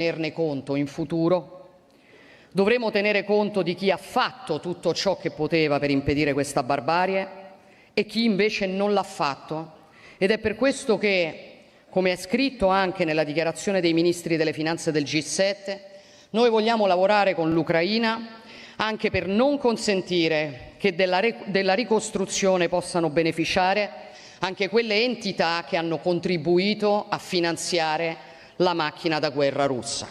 tenerne conto in futuro. Dovremo tenere conto di chi ha fatto tutto ciò che poteva per impedire questa barbarie e chi invece non l'ha fatto. Ed è per questo che, come è scritto anche nella dichiarazione dei ministri delle finanze del G7, noi vogliamo lavorare con l'Ucraina anche per non consentire che della ricostruzione possano beneficiare anche quelle entità che hanno contribuito a finanziare la macchina da guerra russa.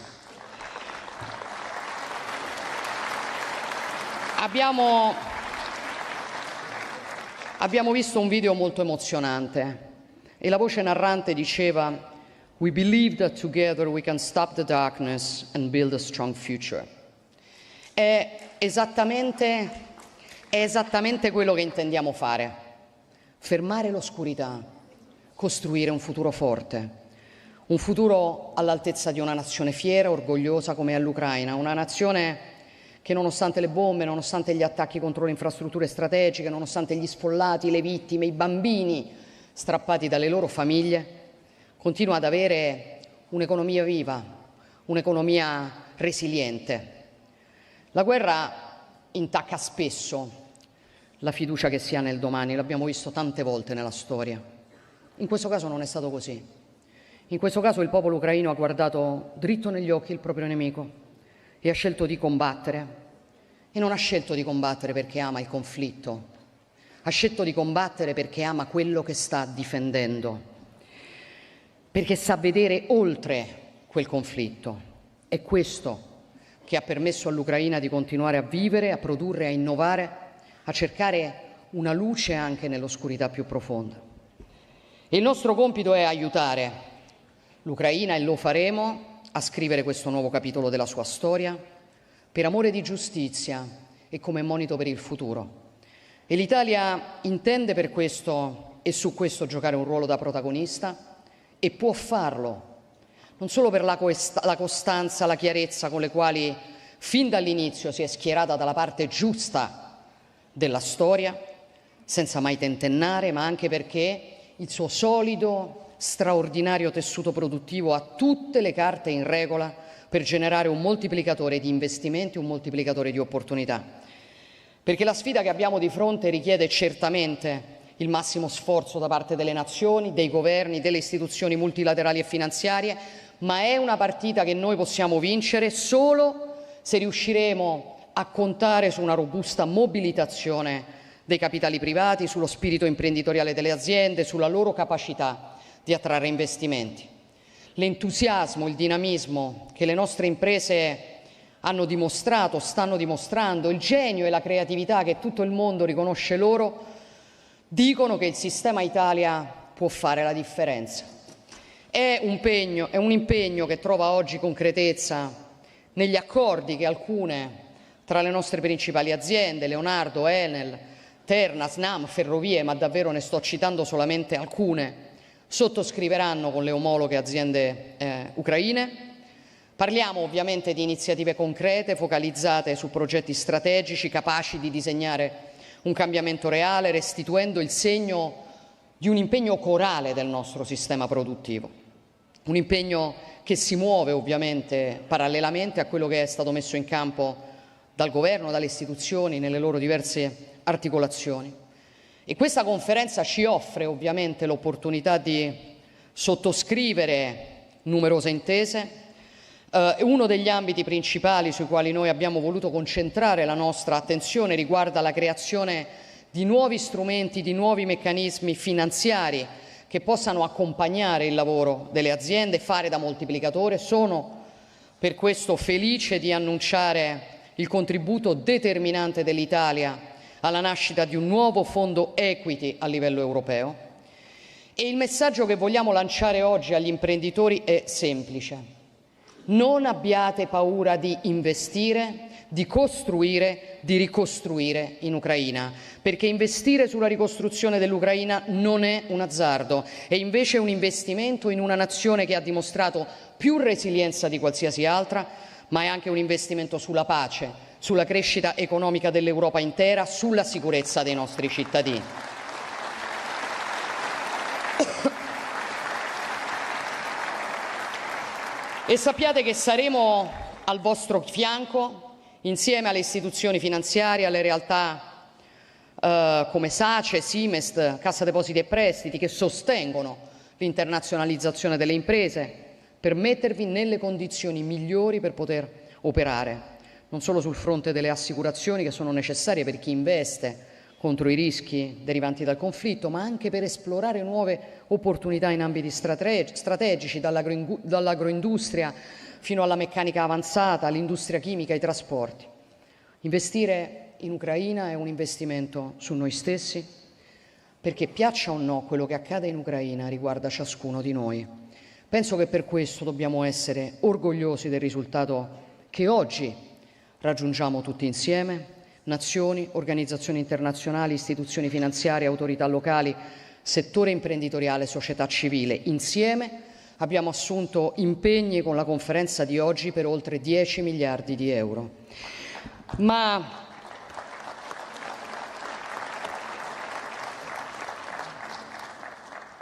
Abbiamo visto un video molto emozionante e la voce narrante diceva: "We believe that together we can stop the darkness and build a strong future." È esattamente quello che intendiamo fare. Fermare l'oscurità, costruire un futuro forte, un futuro all'altezza di una nazione fiera, orgogliosa come è l'Ucraina, una nazione che nonostante le bombe, nonostante gli attacchi contro le infrastrutture strategiche, nonostante gli sfollati, le vittime, i bambini strappati dalle loro famiglie, continua ad avere un'economia viva, un'economia resiliente. La guerra intacca spesso la fiducia che si ha nel domani, l'abbiamo visto tante volte nella storia. In questo caso non è stato così. In questo caso il popolo ucraino ha guardato dritto negli occhi il proprio nemico e ha scelto di combattere. E non ha scelto di combattere perché ama il conflitto, ha scelto di combattere perché ama quello che sta difendendo, perché sa vedere oltre quel conflitto. È questo che ha permesso all'Ucraina di continuare a vivere, a produrre, a innovare, a cercare una luce anche nell'oscurità più profonda. E il nostro compito è aiutare l'Ucraina, e lo faremo, a scrivere questo nuovo capitolo della sua storia, per amore di giustizia e come monito per il futuro. E l'Italia intende per questo e su questo giocare un ruolo da protagonista e può farlo, non solo per la costanza, la chiarezza con le quali fin dall'inizio si è schierata dalla parte giusta della storia, senza mai tentennare, ma anche perché il suo solido, straordinario tessuto produttivo ha tutte le carte in regola per generare un moltiplicatore di investimenti, un moltiplicatore di opportunità. Perché la sfida che abbiamo di fronte richiede certamente il massimo sforzo da parte delle nazioni, dei governi, delle istituzioni multilaterali e finanziarie, ma è una partita che noi possiamo vincere solo se riusciremo a contare su una robusta mobilitazione dei capitali privati, sullo spirito imprenditoriale delle aziende, sulla loro capacità di attrarre investimenti. L'entusiasmo, il dinamismo che le nostre imprese hanno dimostrato, stanno dimostrando, il genio e la creatività che tutto il mondo riconosce loro, dicono che il sistema Italia può fare la differenza. È un impegno che trova oggi concretezza negli accordi che alcune tra le nostre principali aziende, Leonardo, Enel, Terna, Snam, Ferrovie, ma davvero ne sto citando solamente alcune, sottoscriveranno con le omologhe aziende ucraine. Parliamo ovviamente di iniziative concrete, focalizzate su progetti strategici, capaci di disegnare un cambiamento reale, restituendo il segno di un impegno corale del nostro sistema produttivo. Un impegno che si muove ovviamente parallelamente a quello che è stato messo in campo dal governo, dalle istituzioni, nelle loro diverse articolazioni. E questa conferenza ci offre ovviamente l'opportunità di sottoscrivere numerose intese. Uno degli ambiti principali sui quali noi abbiamo voluto concentrare la nostra attenzione riguarda la creazione di nuovi strumenti, di nuovi meccanismi finanziari che possano accompagnare il lavoro delle aziende, fare da moltiplicatore. Sono per questo felice di annunciare il contributo determinante dell'Italia alla nascita di un nuovo fondo equity a livello europeo. E il messaggio che vogliamo lanciare oggi agli imprenditori è semplice: non abbiate paura di investire, di costruire, di ricostruire in Ucraina, perché investire sulla ricostruzione dell'Ucraina non è un azzardo, è invece un investimento in una nazione che ha dimostrato più resilienza di qualsiasi altra, ma è anche un investimento sulla pace, sulla crescita economica dell'Europa intera, sulla sicurezza dei nostri cittadini. E sappiate che saremo al vostro fianco insieme alle istituzioni finanziarie, alle realtà come SACE, Simest, Cassa Depositi e Prestiti, che sostengono l'internazionalizzazione delle imprese, per mettervi nelle condizioni migliori per poter operare, non solo sul fronte delle assicurazioni che sono necessarie per chi investe contro i rischi derivanti dal conflitto, ma anche per esplorare nuove opportunità in ambiti strategici, dall'agroindustria fino alla meccanica avanzata, all'industria chimica, ai trasporti. Investire in Ucraina è un investimento su noi stessi, perché piaccia o no quello che accade in Ucraina riguarda ciascuno di noi. Penso che per questo dobbiamo essere orgogliosi del risultato che oggi raggiungiamo tutti insieme, nazioni, organizzazioni internazionali, istituzioni finanziarie, autorità locali, settore imprenditoriale, società civile. Insieme abbiamo assunto impegni con la conferenza di oggi per oltre 10 miliardi di euro. Ma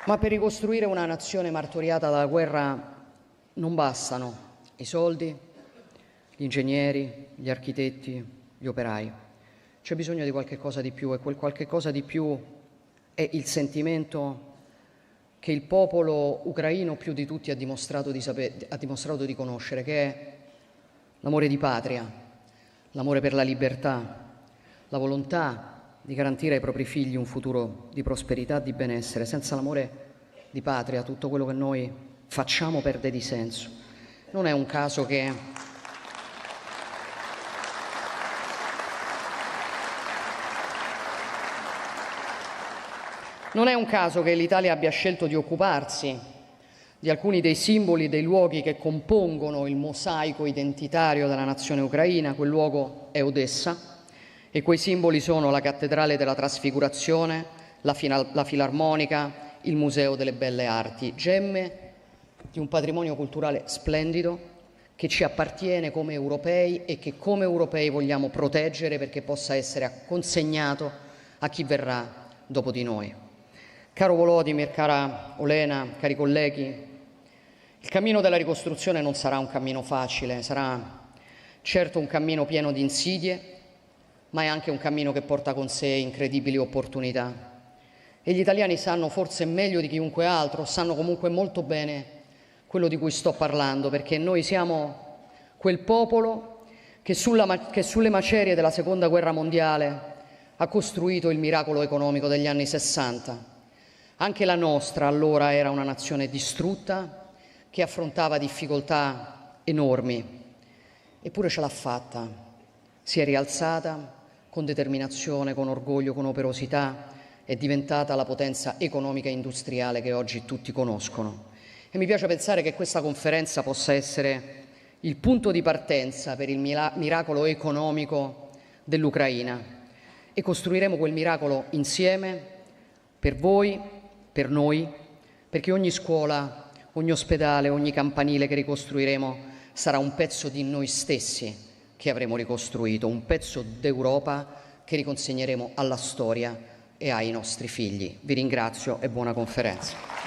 per ricostruire una nazione martoriata dalla guerra non bastano i soldi, gli ingegneri, gli architetti, gli operai. C'è bisogno di qualche cosa di più, e quel qualche cosa di più è il sentimento che il popolo ucraino più di tutti ha dimostrato di conoscere, che è l'amore di patria, l'amore per la libertà, la volontà di garantire ai propri figli un futuro di prosperità, di benessere. Senza l'amore di patria tutto quello che noi facciamo perde di senso. Non è un caso che l'Italia abbia scelto di occuparsi di alcuni dei simboli e dei luoghi che compongono il mosaico identitario della nazione ucraina. Quel luogo è Odessa e quei simboli sono la Cattedrale della Trasfigurazione, la Filarmonica, il Museo delle Belle Arti, gemme di un patrimonio culturale splendido che ci appartiene come europei e che come europei vogliamo proteggere perché possa essere consegnato a chi verrà dopo di noi. Caro Volodymyr, cara Olena, cari colleghi, il cammino della ricostruzione non sarà un cammino facile, sarà certo un cammino pieno di insidie, ma è anche un cammino che porta con sé incredibili opportunità. E gli italiani sanno forse meglio di chiunque altro, sanno comunque molto bene quello di cui sto parlando, perché noi siamo quel popolo che sulle macerie della Seconda Guerra Mondiale ha costruito il miracolo economico degli anni '60. Anche la nostra allora era una nazione distrutta che affrontava difficoltà enormi, eppure ce l'ha fatta, si è rialzata con determinazione, con orgoglio, con operosità, è diventata la potenza economica e industriale che oggi tutti conoscono. E mi piace pensare che questa conferenza possa essere il punto di partenza per il miracolo economico dell'Ucraina, e costruiremo quel miracolo insieme, per voi, per noi, perché ogni scuola, ogni ospedale, ogni campanile che ricostruiremo sarà un pezzo di noi stessi che avremo ricostruito, un pezzo d'Europa che riconsegneremo alla storia e ai nostri figli. Vi ringrazio e buona conferenza.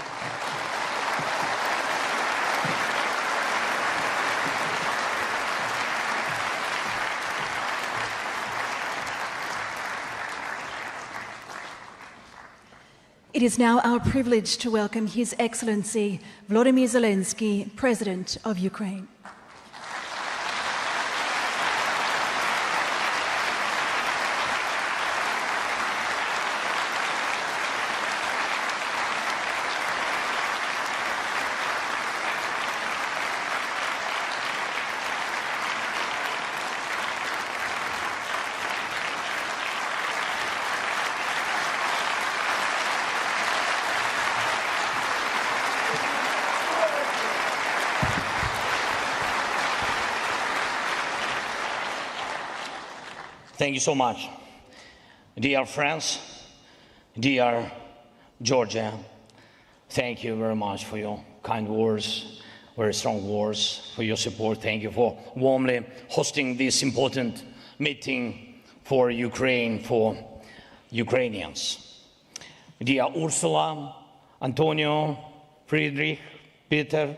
It is now our privilege to welcome His Excellency Volodymyr Zelensky, President of Ukraine. Thank you so much. Dear friends, dear Georgia, thank you very much for your kind words, very strong words, for your support. Thank you for warmly hosting this important meeting for Ukraine, for Ukrainians. Dear Ursula, Antonio, Friedrich, Peter,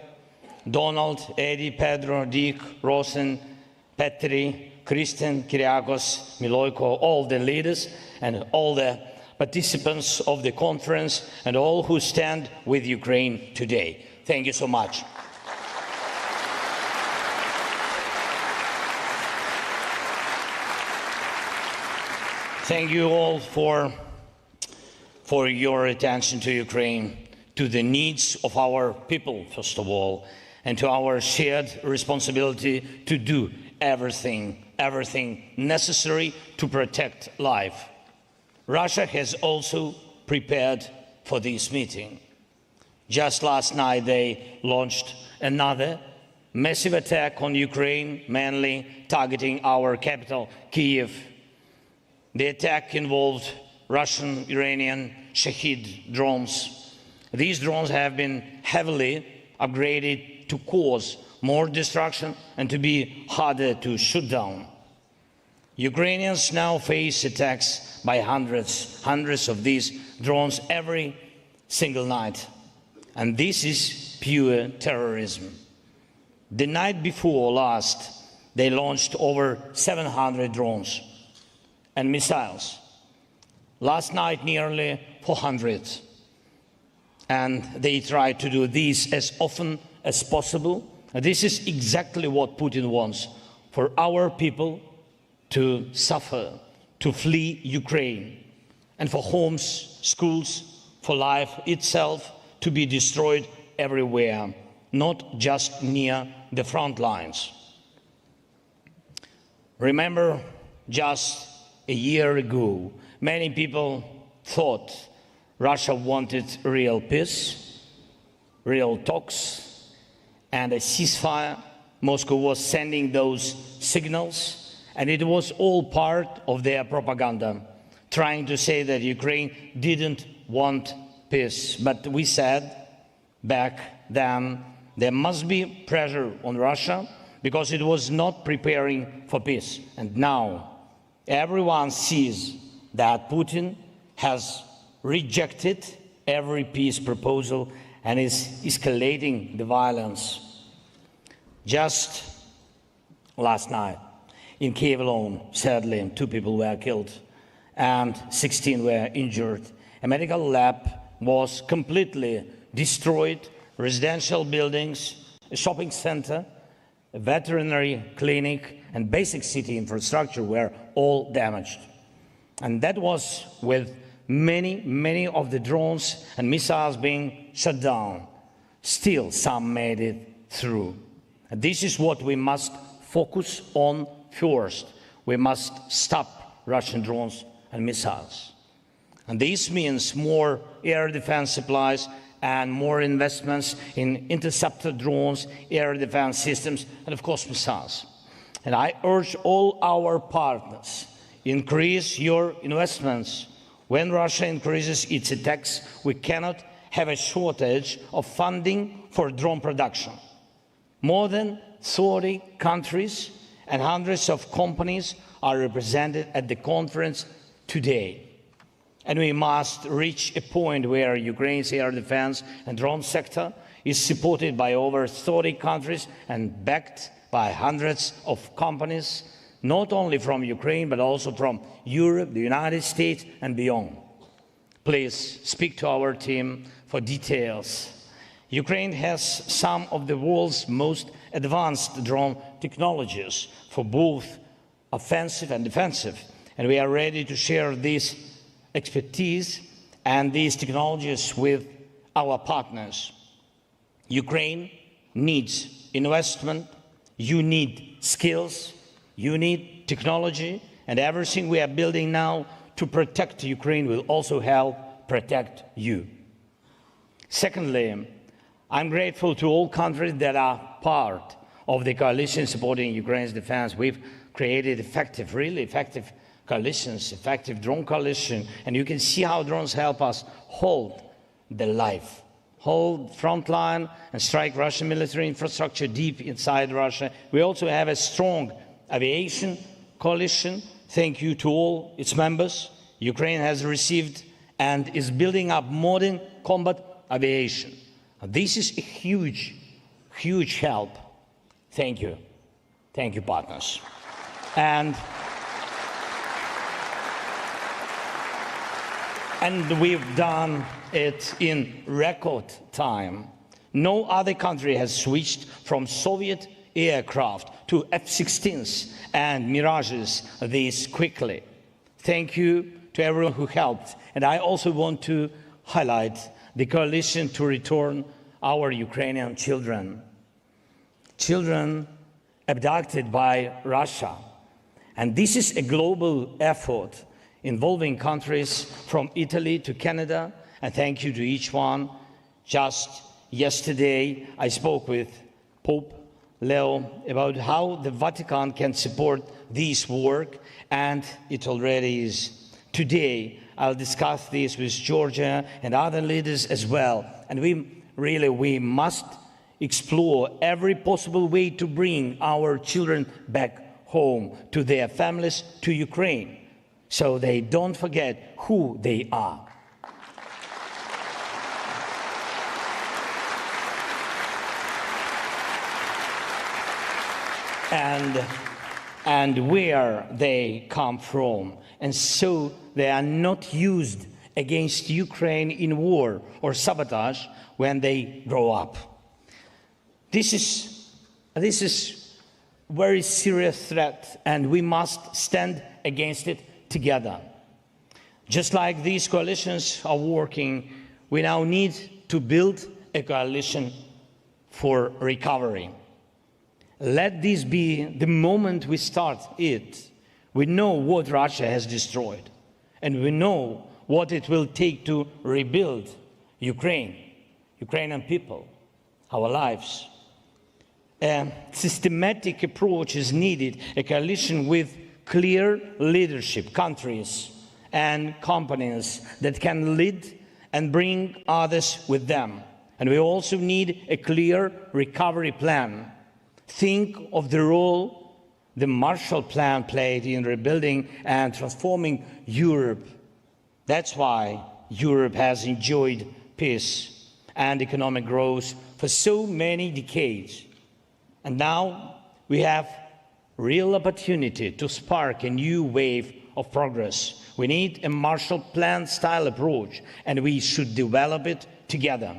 Donald, Eddie, Pedro, Dick, Rosen, Petri, Christian, Kyriakos, Miloiko, all the leaders and all the participants of the conference and all who stand with Ukraine today. Thank you so much. Thank you all for your attention to Ukraine, to the needs of our people, first of all, and to our shared responsibility to do everything necessary to protect life. Russia has also prepared for this meeting. Just last night they launched another massive attack on Ukraine, mainly targeting our capital, Kyiv. The attack involved Russian, Iranian Shahid drones. These drones have been heavily upgraded to cause more destruction and to be harder to shoot down. Ukrainians now face attacks by hundreds of these drones every single night. And this is pure terrorism. The night before last, they launched over 700 drones and missiles. Last night, nearly 400. And they try to do this as often as possible. And this is exactly what Putin wants, for our people to suffer, to flee Ukraine, and for homes, schools, for life itself to be destroyed everywhere, not just near the front lines. Remember, just a year ago, many people thought Russia wanted real peace, real talks, and a ceasefire. Moscow was sending those signals, and it was all part of their propaganda, trying to say that Ukraine didn't want peace. But we said back then there must be pressure on Russia because it was not preparing for peace. And now everyone sees that Putin has rejected every peace proposal and is escalating the violence. Just last night, in Kyiv alone, sadly, 2 people were killed and 16 were injured. A medical lab was completely destroyed, residential buildings, a shopping center, a veterinary clinic, and basic city infrastructure were all damaged. And that was with many of the drones and missiles being shut down. Still, some made it through. And this is what we must focus on first. We must stop Russian drones and missiles. And this means more air defense supplies and more investments in interceptor drones, air defense systems, and of course missiles. And I urge all our partners, increase your investments. When Russia increases its attacks, we cannot have a shortage of funding for drone production. More than 30 countries and hundreds of companies are represented at the conference today. And we must reach a point where Ukraine's air defense and drone sector is supported by over 30 countries and backed by hundreds of companies, not only from Ukraine, but also from Europe, the United States, and beyond. Please speak to our team for details. Ukraine has some of the world's most advanced drone technologies for both offensive and defensive, and we are ready to share this expertise and these technologies with our partners. Ukraine needs investment, you need skills, you need technology, and everything we are building now to protect Ukraine will also help protect you. Secondly, I'm grateful to all countries that are part of the coalition supporting Ukraine's defense. We've created effective, really effective coalitions, effective drone coalition, and you can see how drones help us hold the life, hold front line and strike Russian military infrastructure deep inside Russia. We also have a strong aviation coalition. Thank you to all its members. Ukraine has received and is building up modern combat aviation. This is a huge huge help. Thank you. Thank you, partners. And we've done it in record time. No other country has switched from Soviet aircraft to F-16s and Mirages this quickly. Thank you to everyone who helped. And I also want to highlight the coalition to return our Ukrainian children. Children abducted by Russia. And this is a global effort involving countries from Italy to Canada. And thank you to each one. Just yesterday, I spoke with Pope Leo about how the Vatican can support this work, and it already is. Today, I'll discuss this with Georgia and other leaders as well. And we must explore every possible way to bring our children back home to their families, to Ukraine, so they don't forget who they are. And where they come from, and so they are not used against Ukraine in war or sabotage when they grow up. This is very serious threat, and we must stand against it together. Just like these coalitions are working, we now need to build a coalition for recovery. Let this be the moment we start it. We know what Russia has destroyed, and we know what it will take to rebuild Ukraine, Ukrainian people, our lives. A systematic approach is needed, a coalition with clear leadership, countries and companies that can lead and bring others with them. And we also need a clear recovery plan. Think of the role the Marshall Plan played in rebuilding and transforming Europe. That's why Europe has enjoyed peace and economic growth for so many decades. And now we have real opportunity to spark a new wave of progress. We need a Marshall Plan style approach, and we should develop it together.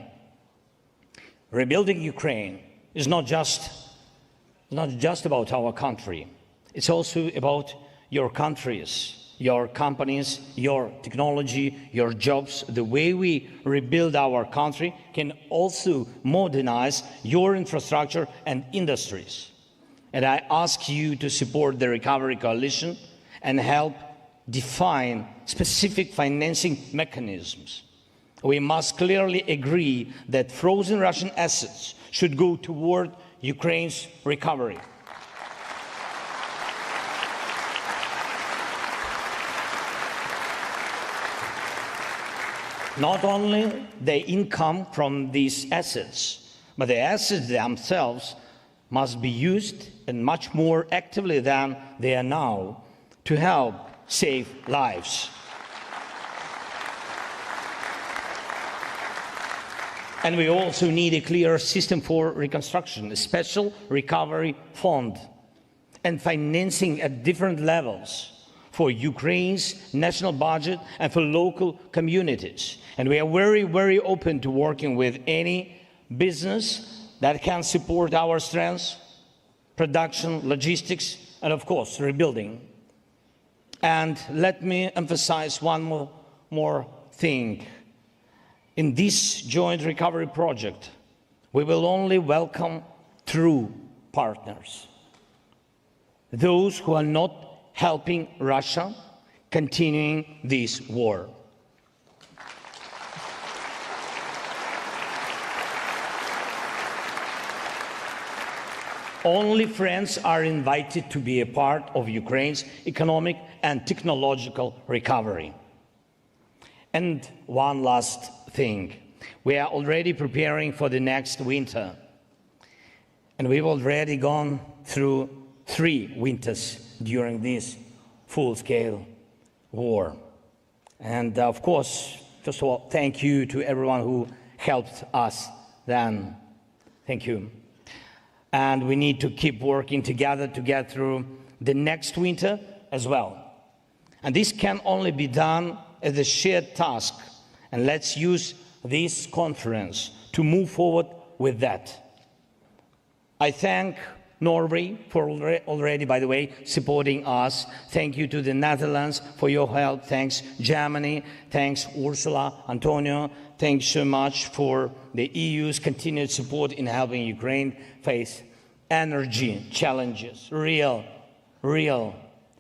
Rebuilding Ukraine is not just about our country. It's also about your countries, your companies, your technology, your jobs. The way we rebuild our country can also modernize your infrastructure and industries. And I ask you to support the Recovery Coalition and help define specific financing mechanisms. We must clearly agree that frozen Russian assets should go toward Ukraine's recovery. Not only the income from these assets, but the assets themselves must be used and much more actively than they are now to help save lives. And we also need a clear system for reconstruction, a special recovery fund, and financing at different levels for Ukraine's national budget and for local communities. And we are very, very open to working with any business that can support our strengths, production, logistics, and of course, rebuilding. And let me emphasize one more thing. In this joint recovery project, we will only welcome true partners, those who are not helping Russia continuing this war. Only friends are invited to be a part of Ukraine's economic and technological recovery. And one last thing. We are already preparing for the next winter. And we've already gone through 3 winters during this full-scale war. And of course, first of all, thank you to everyone who helped us then. Thank you. and we need to keep working together to get through the next winter as well. And this can only be done as a shared task, and let's use this conference to move forward with that. I thank Norway for already, by the way, supporting us. Thank you to the Netherlands for your help. Thanks Germany. Thanks Ursula, Antonio. Thanks so much for the EU's continued support in helping Ukraine face energy challenges, real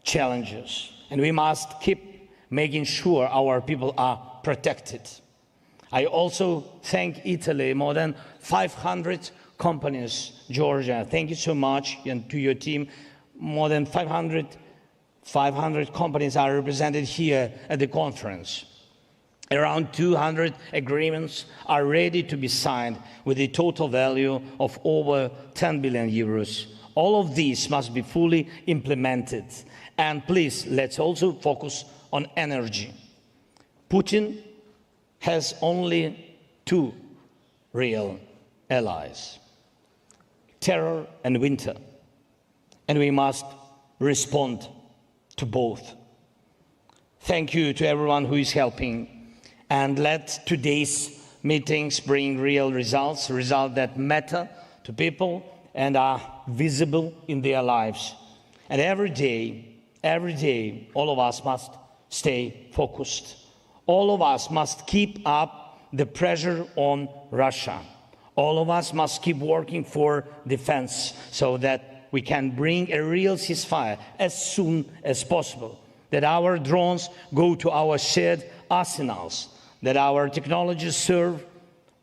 challenges. And we must keep making sure our people are protected. I also thank Italy, more than 500 companies. Georgia, thank you so much, and to your team. More than 500 companies are represented here at the conference. Around 200 agreements are ready to be signed with a total value of over 10 billion euros. All of these must be fully implemented. And please, let's also focus on energy. Putin has only two real allies: terror and winter, and we must respond to both. Thank you to everyone who is helping, and let today's meetings bring real results that matter to people and are visible in their lives. And every day, all of us must stay focused. All of us must keep up the pressure on Russia. All of us must keep working for defense so that we can bring a real ceasefire as soon as possible, that our drones go to our shared arsenals, that our technologies serve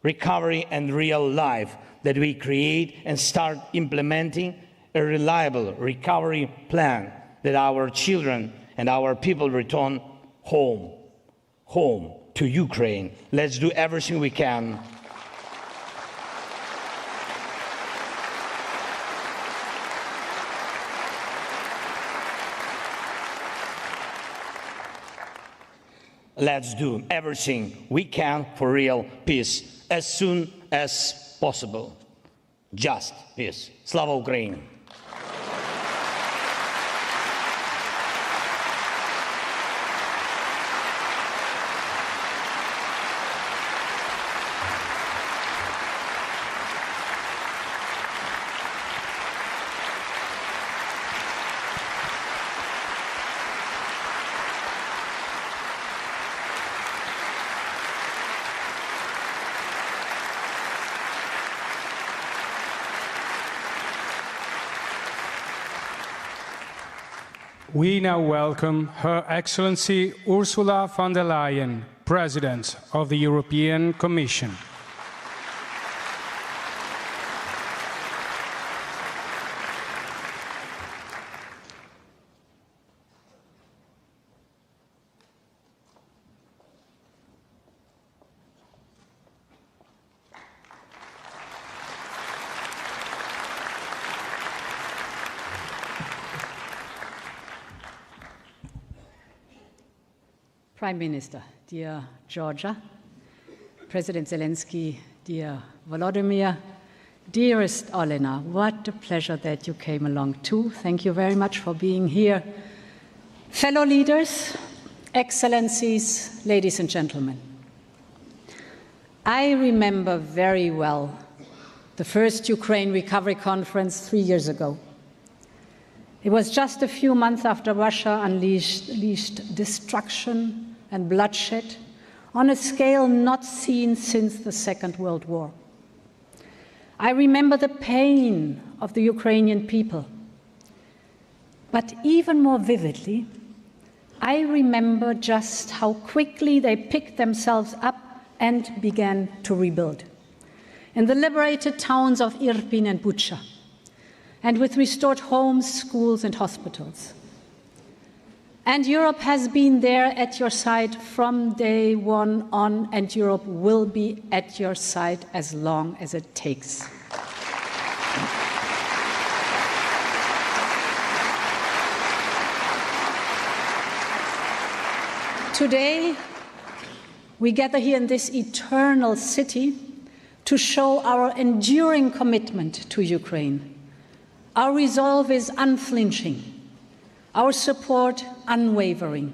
recovery and real life, that we create and start implementing a reliable recovery plan, that our children and our people return home to Ukraine. Let's do everything we can. Let's do everything we can for real peace as soon as possible. Just peace. Slava Ukraini! We now welcome Her Excellency Ursula von der Leyen, President of the European Commission. Prime Minister, dear Giorgia, President Zelensky, dear Volodymyr, dearest Olena, what a pleasure that you came along too. Thank you very much for being here. Fellow leaders, excellencies, ladies and gentlemen, I remember very well the first Ukraine Recovery Conference 3 years ago. It was just a few months after Russia unleashed destruction and bloodshed on a scale not seen since the Second World War. I remember the pain of the Ukrainian people. But even more vividly, I remember just how quickly they picked themselves up and began to rebuild. In the liberated towns of Irpin and Bucha, and with restored homes, schools, and hospitals. And Europe has been there at your side from day one on, and Europe will be at your side as long as it takes. Today, we gather here in this eternal city to show our enduring commitment to Ukraine, Our resolve is unflinching, our support unwavering,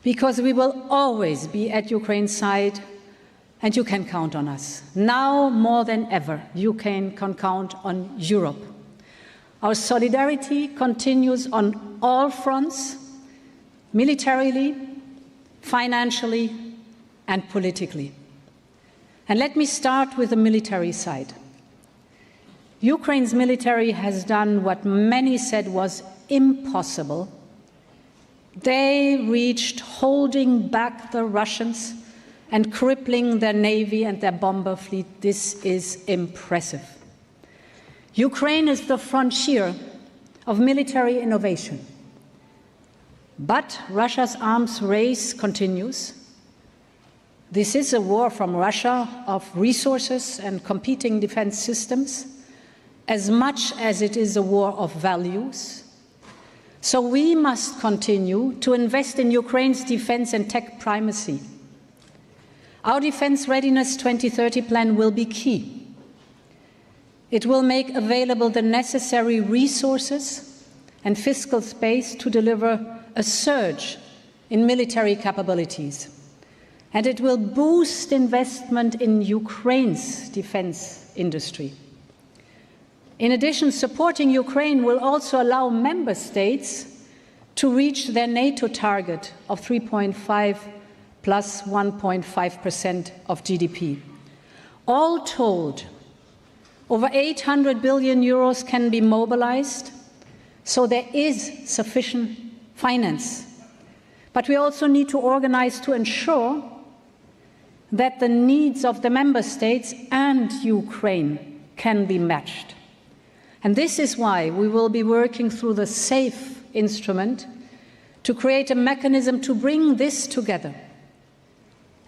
because we will always be at Ukraine's side, and you can count on us. Now more than ever, you can count on Europe. Our solidarity continues on all fronts, militarily, financially, and politically. And let me start with the military side. Ukraine's military has done what many said was impossible. They reached holding back the Russians and crippling their navy and their bomber fleet. This is impressive. Ukraine is the frontier of military innovation. But Russia's arms race continues. This is a war from Russia of resources and competing defense systems, as much as it is a war of values. So we must continue to invest in Ukraine's defense and tech primacy. Our Defense Readiness 2030 plan will be key. It will make available the necessary resources and fiscal space to deliver a surge in military capabilities. And it will boost investment in Ukraine's defense industry. In addition, supporting Ukraine will also allow member states to reach their NATO target of 3.5 plus 1.5% of GDP. All told, over 800 billion euros can be mobilized, so there is sufficient finance. But we also need to organize to ensure that the needs of the member states and Ukraine can be matched. And this is why we will be working through the SAFE instrument to create a mechanism to bring this together.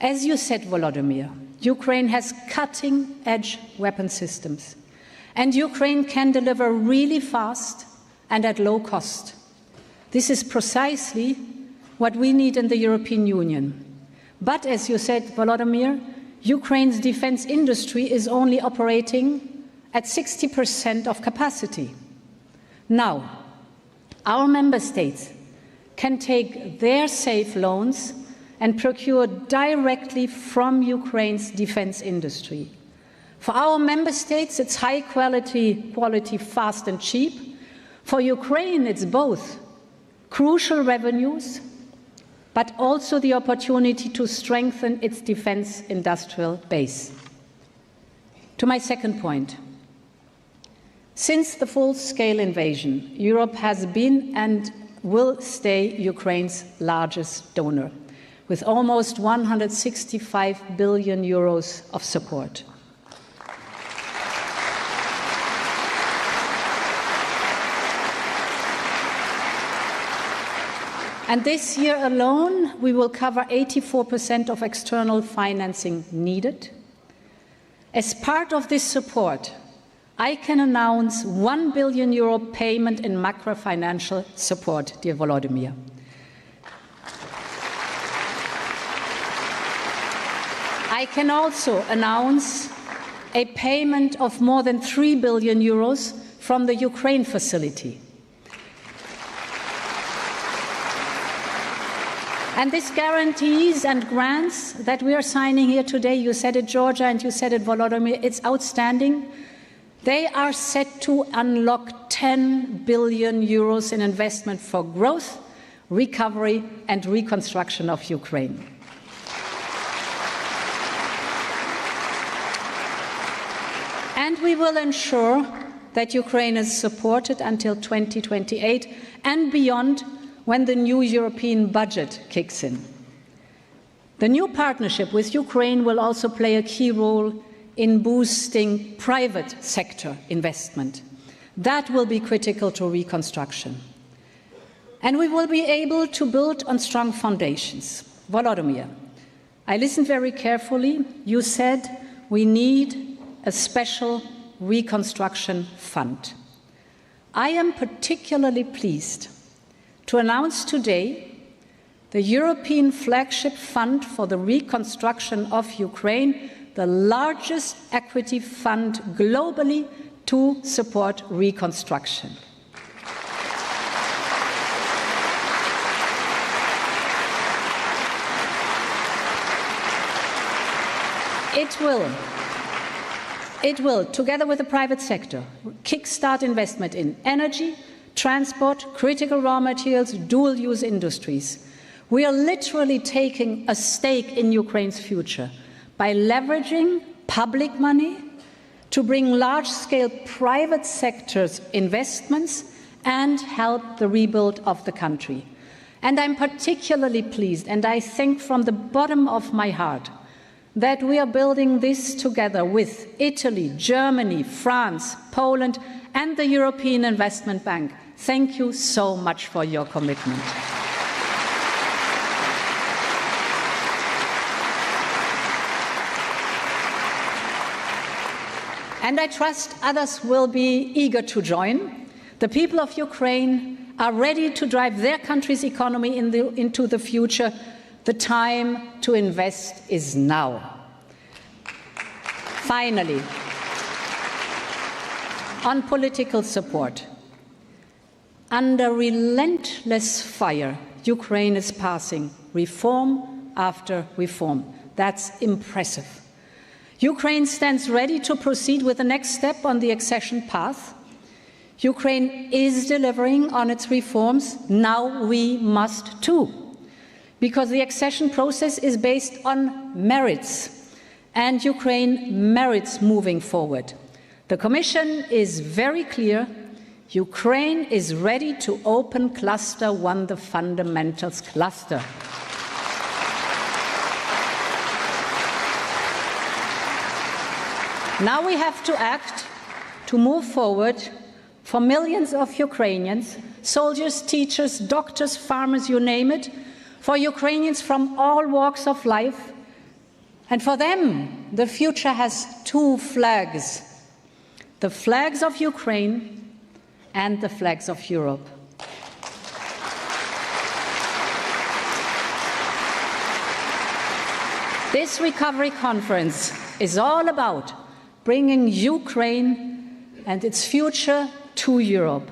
As you said, Volodymyr, Ukraine has cutting-edge weapon systems, and Ukraine can deliver really fast and at low cost. This is precisely what we need in the European Union. But as you said, Volodymyr, Ukraine's defense industry is only operating at 60% of capacity. Now, our member states can take their SAFE loans and procure directly from Ukraine's defense industry. For our member states, it's high quality, fast and cheap. For Ukraine, it's both crucial revenues, but also the opportunity to strengthen its defense industrial base. To my second point, since the full-scale invasion, Europe has been and will stay Ukraine's largest donor, with almost 165 billion euros of support. And this year alone, we will cover 84% of external financing needed. As part of this support, I can announce €1 billion payment in macro-financial support, dear Volodymyr. I can also announce a payment of more than €3 billion from the Ukraine facility. And this guarantees and grants that we are signing here today, you said it, Georgia, and you said it, Volodymyr, it's outstanding. They are set to unlock €10 billion in investment for growth, recovery, and reconstruction of Ukraine. And we will ensure that Ukraine is supported until 2028 and beyond, when the new European budget kicks in. The new partnership with Ukraine will also play a key role in boosting private sector investment. That will be critical to reconstruction. And we will be able to build on strong foundations. Volodymyr, I listened very carefully. You said we need a special reconstruction fund. I am particularly pleased to announce today the European Flagship Fund for the Reconstruction of Ukraine, the largest equity fund globally to support reconstruction. It will, together with the private sector, kickstart investment in energy, transport, critical raw materials, dual-use industries. We are literally taking a stake in Ukraine's future by leveraging public money to bring large-scale private sector's investments and help the rebuild of the country. And I'm particularly pleased, and I think from the bottom of my heart, that we are building this together with Italy, Germany, France, Poland, and the European Investment Bank. Thank you so much for your commitment. And I trust others will be eager to join. The people of Ukraine are ready to drive their country's economy into the future. The time to invest is now. Finally, on political support. Under relentless fire, Ukraine is passing reform after reform. That's impressive. Ukraine stands ready to proceed with the next step on the accession path. Ukraine is delivering on its reforms. Now we must too, because the accession process is based on merits, and Ukraine merits moving forward. The Commission is very clear. Ukraine is ready to open Cluster 1, the fundamentals cluster. Now we have to act to move forward for millions of Ukrainians, soldiers, teachers, doctors, farmers, you name it, for Ukrainians from all walks of life. And for them, the future has two flags: the flags of Ukraine and the flags of Europe. This recovery conference is all about bringing Ukraine and its future to Europe.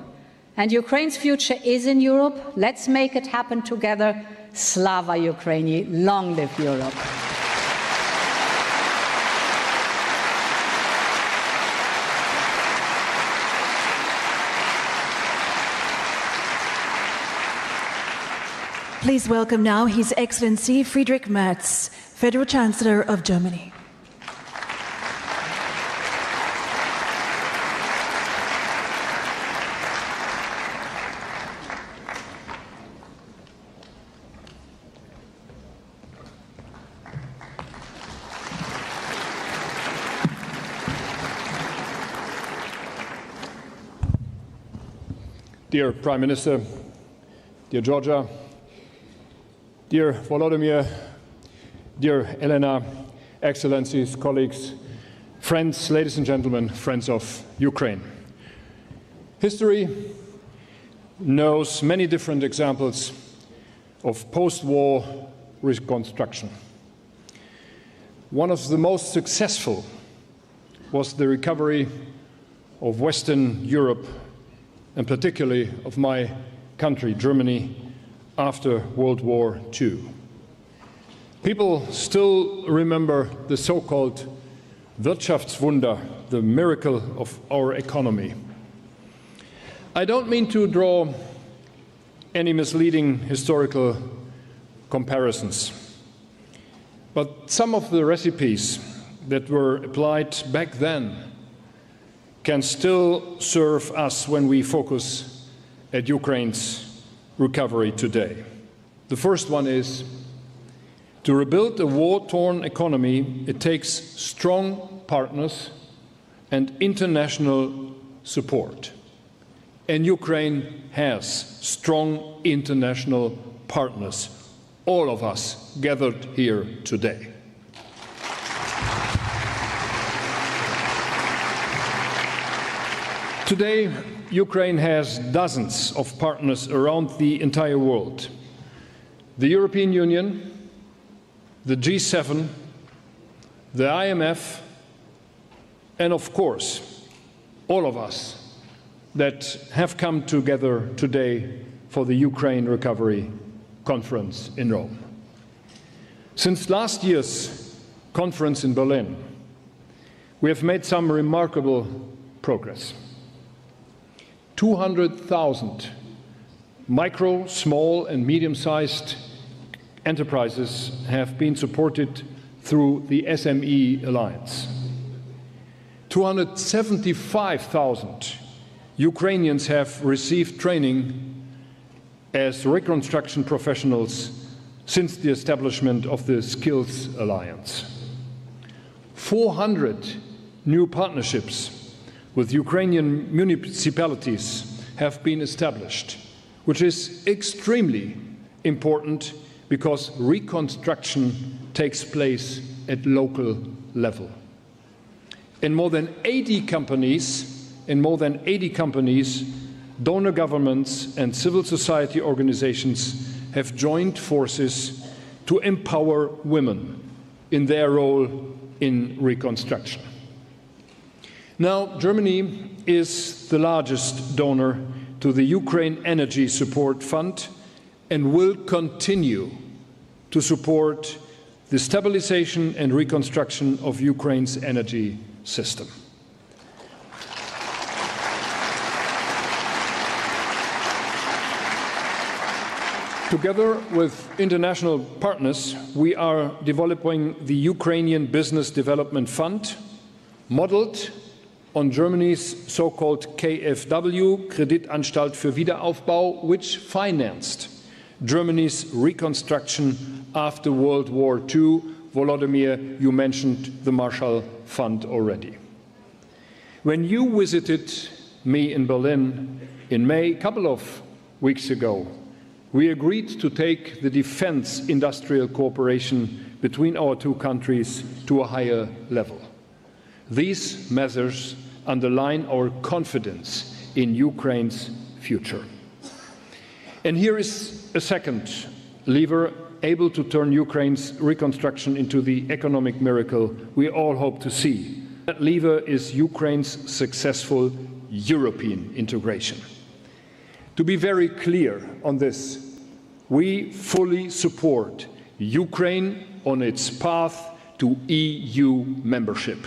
And Ukraine's future is in Europe. Let's make it happen together. Slava Ukraini, long live Europe. Please welcome now His Excellency Friedrich Merz, Federal Chancellor of Germany. Dear Prime Minister, dear Giorgia, dear Volodymyr, dear Elena, Excellencies, colleagues, friends, ladies and gentlemen, friends of Ukraine. History knows many different examples of post-war reconstruction. One of the most successful was the recovery of Western Europe, and particularly of my country, Germany, after World War II. People still remember the so-called Wirtschaftswunder, the miracle of our economy. I don't mean to draw any misleading historical comparisons, but some of the recipes that were applied back then can still serve us when we focus at Ukraine's recovery today. The first one is, to rebuild a war-torn economy, it takes strong partners and international support. And Ukraine has strong international partners, all of us gathered here today. Today, Ukraine has dozens of partners around the entire world. The European Union, the G7, the IMF, and of course, all of us that have come together today for the Ukraine Recovery Conference in Rome. Since last year's conference in Berlin, we have made some remarkable progress. 200,000 micro, small and medium-sized enterprises have been supported through the SME Alliance. 275,000 Ukrainians have received training as reconstruction professionals since the establishment of the Skills Alliance. 400 new partnerships with Ukrainian municipalities have been established, which is extremely important because reconstruction takes place at local level. In more than 80 companies, donor governments and civil society organizations have joined forces to empower women in their role in reconstruction. Now, Germany is the largest donor to the Ukraine Energy Support Fund and will continue to support the stabilization and reconstruction of Ukraine's energy system. Together with international partners, we are developing the Ukrainian Business Development Fund, modeled on Germany's so-called KfW, Kreditanstalt für Wiederaufbau, which financed Germany's reconstruction after World War II. Volodymyr, you mentioned the Marshall Fund already. When you visited me in Berlin in May, a couple of weeks ago, we agreed to take the defense industrial cooperation between our two countries to a higher level. These measures underline our confidence in Ukraine's future. And here is a second lever able to turn Ukraine's reconstruction into the economic miracle we all hope to see. That lever is Ukraine's successful European integration. To be very clear on this, we fully support Ukraine on its path to EU membership.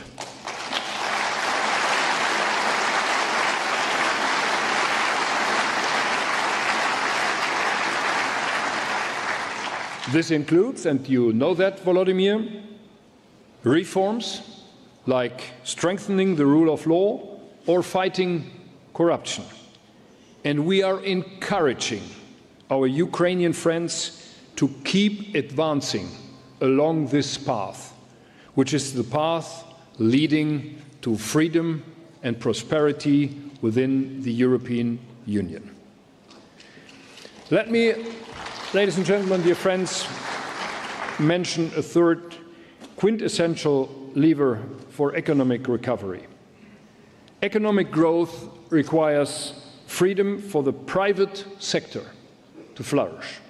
This includes, and you know that, Volodymyr, reforms like strengthening the rule of law or fighting corruption. And we are encouraging our Ukrainian friends to keep advancing along this path, which is the path leading to freedom and prosperity within the European Union. Let me, ladies and gentlemen, dear friends, mention a third quintessential lever for economic recovery. Economic growth requires freedom for the private sector to flourish.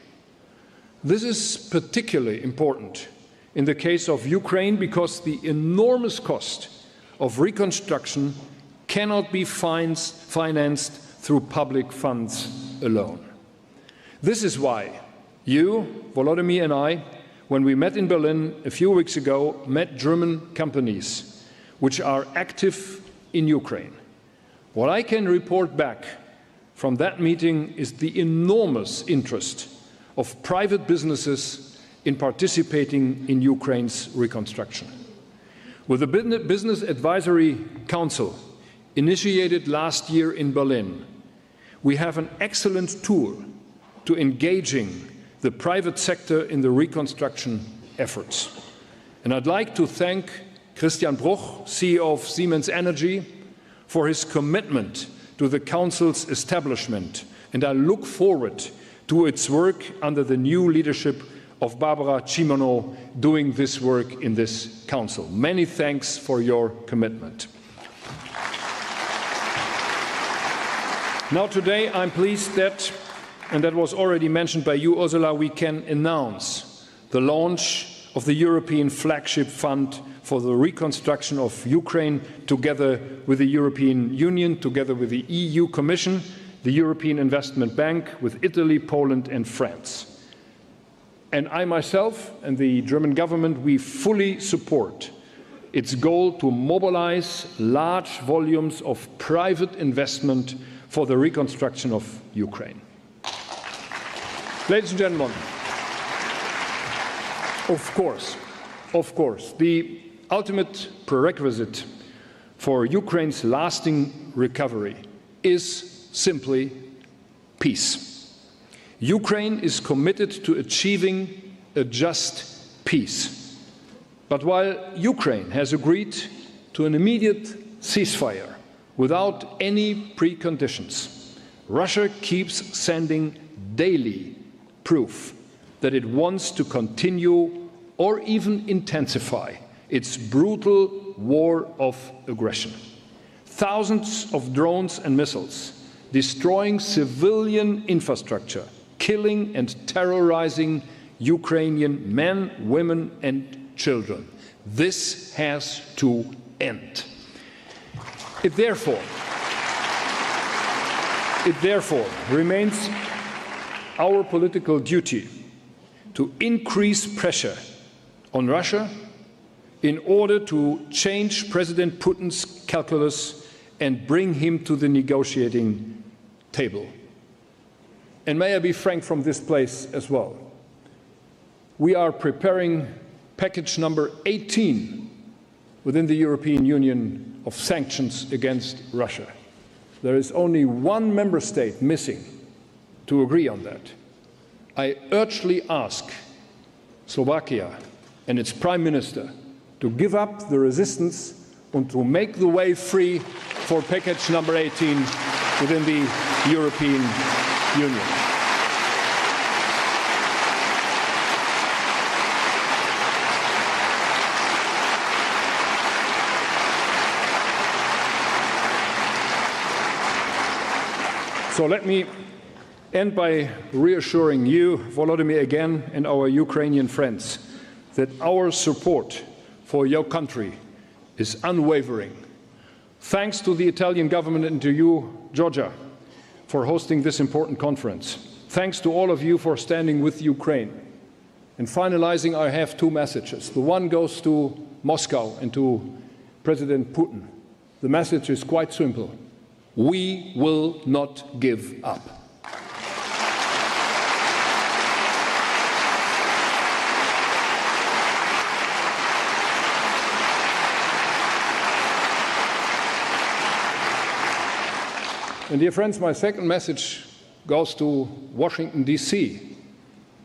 This is particularly important in the case of Ukraine because the enormous cost of reconstruction cannot be financed through public funds alone. This is why you, Volodymyr, and I, when we met in Berlin a few weeks ago, met German companies which are active in Ukraine. What I can report back from that meeting is the enormous interest of private businesses in participating in Ukraine's reconstruction. With the Business Advisory Council initiated last year in Berlin, we have an excellent tool to engaging the private sector in the reconstruction efforts. And I'd like to thank Christian Bruch, CEO of Siemens Energy, for his commitment to the Council's establishment, and I look forward to its work under the new leadership of Barbara Cimino doing this work in this Council. Many thanks for your commitment. Now today I'm pleased that, and that was already mentioned by you, Ursula, we can announce the launch of the European Flagship Fund for the reconstruction of Ukraine, together with the European Union, together with the EU Commission, the European Investment Bank, with Italy, Poland and France. And I myself and the German government, we fully support its goal to mobilize large volumes of private investment for the reconstruction of Ukraine. Ladies and gentlemen, of course, the ultimate prerequisite for Ukraine's lasting recovery is simply peace. Ukraine is committed to achieving a just peace. But while Ukraine has agreed to an immediate ceasefire without any preconditions, Russia keeps sending daily proof that it wants to continue or even intensify its brutal war of aggression. Thousands of drones and missiles destroying civilian infrastructure, killing and terrorizing Ukrainian men, women and children. This has to end. It therefore remains our political duty to increase pressure on Russia in order to change President Putin's calculus and bring him to the negotiating table. And may I be frank from this place as well. We are preparing package number 18 within the European Union of sanctions against Russia. There is only one member state missing to agree on that. I urgently ask Slovakia and its Prime Minister to give up the resistance and to make the way free for package number 18 within the European Union. So let me end by reassuring you, Volodymyr, again, and our Ukrainian friends, that our support for your country is unwavering. Thanks to the Italian government and to you, Giorgia, for hosting this important conference. Thanks to all of you for standing with Ukraine. In finalizing, I have two messages. The one goes to Moscow and to President Putin. The message is quite simple. We will not give up. And dear friends, my second message goes to Washington, D.C.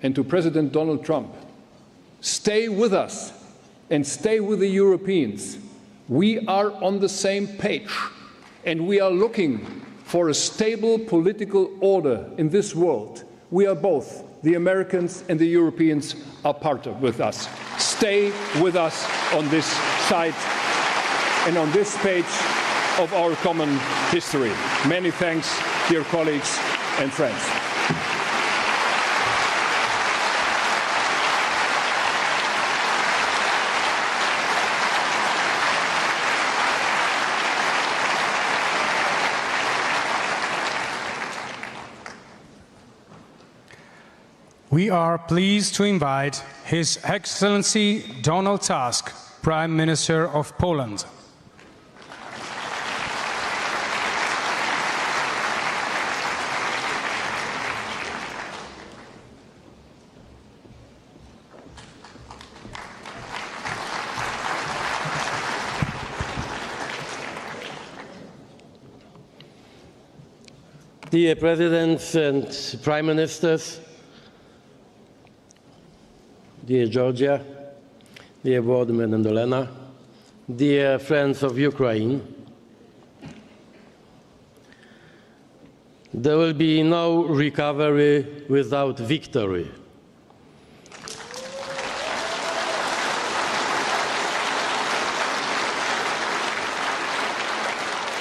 and to President Donald Trump. Stay with us and stay with the Europeans. We are on the same page and we are looking for a stable political order in this world. We are both, the Americans and the Europeans, are part of with us. Stay with us on this side and on this page of our common history. Many thanks, dear colleagues and friends. We are pleased to invite His Excellency Donald Tusk, Prime Minister of Poland. Dear Presidents and Prime Ministers, dear Georgia, dear Volodymyr and Olena, dear friends of Ukraine, there will be no recovery without victory.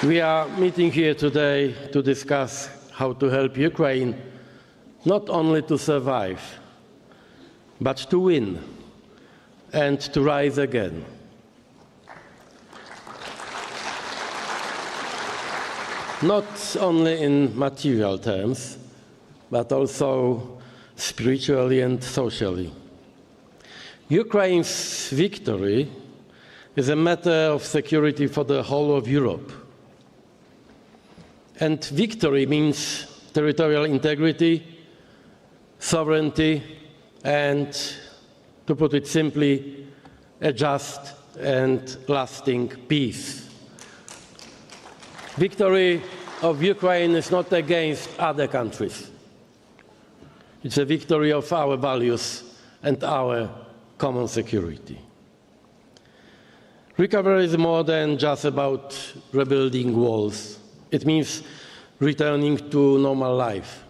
We are meeting here today to discuss how to help Ukraine not only to survive, but to win and to rise again. not only in material terms, but also spiritually and socially. Ukraine's victory is a matter of security for the whole of Europe. And victory means territorial integrity, sovereignty, and, to put it simply, a just and lasting peace. Victory of Ukraine is not against other countries. It's a victory of our values and our common security. Recovery is more than just about rebuilding walls. It means returning to normal life.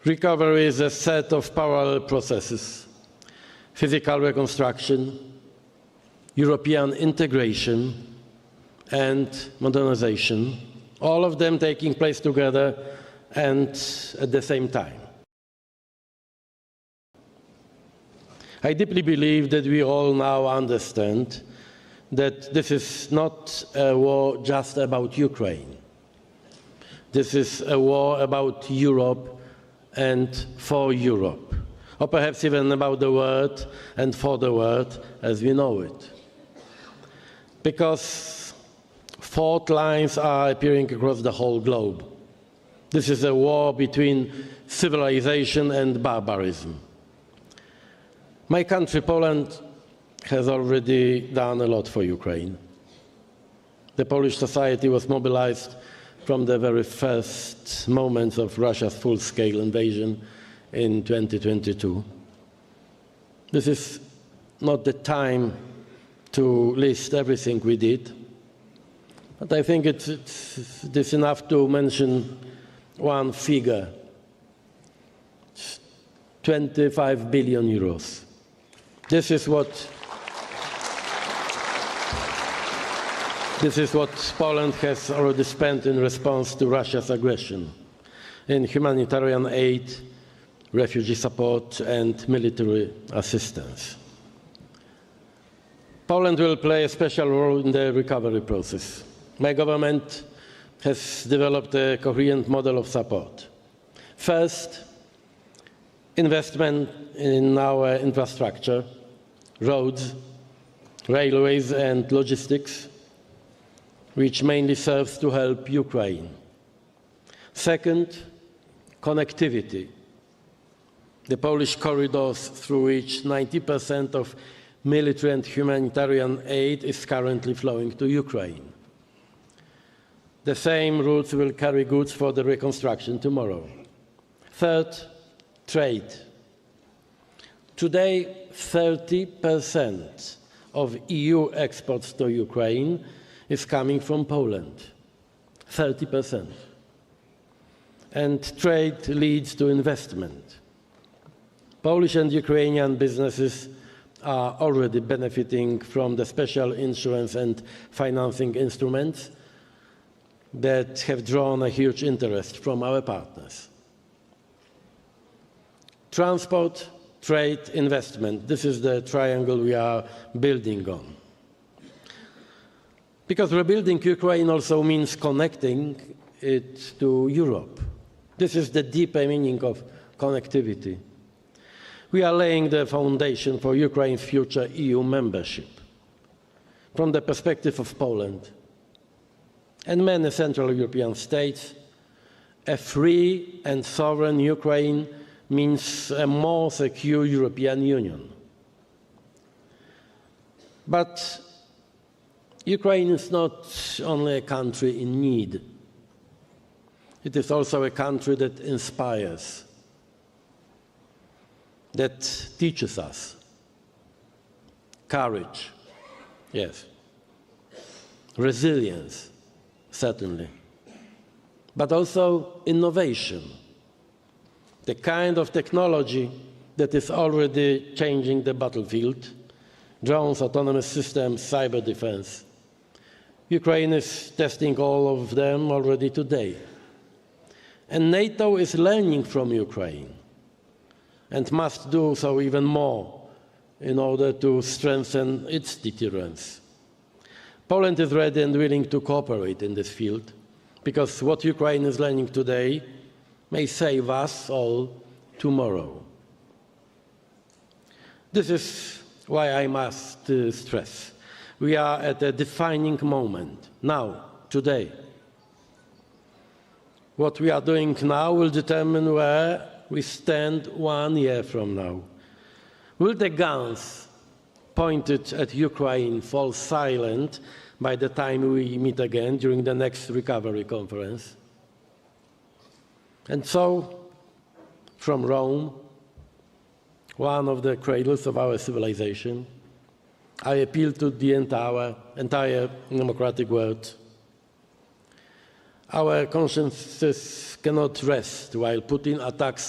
Recovery is a set of parallel processes: physical reconstruction, European integration, and modernization, all of them taking place together and at the same time. I deeply believe that we all now understand that this is not a war just about Ukraine. This is a war about Europe and for Europe, or perhaps even about the world and for the world as we know it. Because fault lines are appearing across the whole globe. This is a war between civilization and barbarism. My country, Poland, has already done a lot for Ukraine. The Polish society was mobilized from the very first moments of Russia's full-scale invasion in 2022. This is not the time to list everything we did, but I think it's enough to mention one figure: 25 billion euros. This is what Poland has already spent in response to Russia's aggression in humanitarian aid, refugee support, and military assistance. Poland will play a special role in the recovery process. My government has developed a coherent model of support. First, investment in our infrastructure, roads, railways, and logistics, which mainly serves to help Ukraine. Second, connectivity. The Polish corridors through which 90% of military and humanitarian aid is currently flowing to Ukraine. The same routes will carry goods for the reconstruction tomorrow. Third, trade. Today, 30% of EU exports to Ukraine is coming from Poland. 30%. And trade leads to investment. Polish and Ukrainian businesses are already benefiting from the special insurance and financing instruments that have drawn a huge interest from our partners. Transport, trade, investment. This is the triangle we are building on. Because rebuilding Ukraine also means connecting it to Europe. This is the deeper meaning of connectivity. We are laying the foundation for Ukraine's future EU membership. From the perspective of Poland and many Central European states, a free and sovereign Ukraine means a more secure European Union. But Ukraine is not only a country in need. It is also a country that inspires, that teaches us courage, yes, resilience, certainly, but also innovation, the kind of technology that is already changing the battlefield: drones, autonomous systems, cyber defense. Ukraine is testing all of them already today. And NATO is learning from Ukraine and must do so even more in order to strengthen its deterrence. Poland is ready and willing to cooperate in this field, because what Ukraine is learning today may save us all tomorrow. This is why I must stress, we are at a defining moment, now, today. What we are doing now will determine where we stand 1 year from now. Will the guns pointed at Ukraine fall silent by the time we meet again during the next recovery conference? And so, from Rome, one of the cradles of our civilization, I appeal to the entire democratic world. Our consciences cannot rest while Putin attacks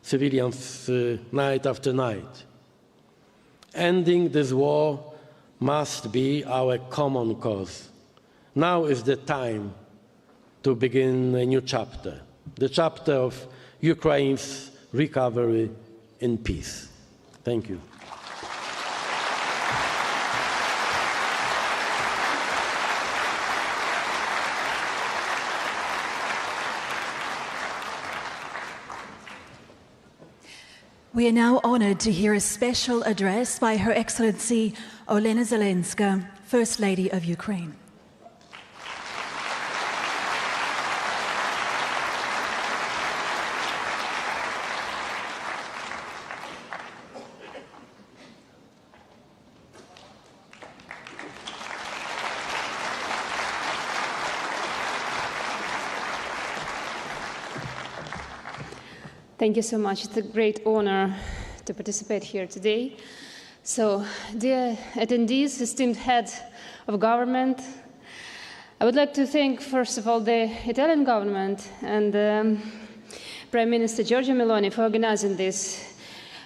civilians night after night. Ending this war must be our common cause. Now is the time to begin a new chapter, the chapter of Ukraine's recovery in peace. Thank you. We are now honoured to hear a special address by Her Excellency Olena Zelenska, First Lady of Ukraine. Thank you so much. It's a great honor to participate here today. So, dear attendees, esteemed head of government, I would like to thank, first of all, the Italian government and Prime Minister Giorgia Meloni for organizing this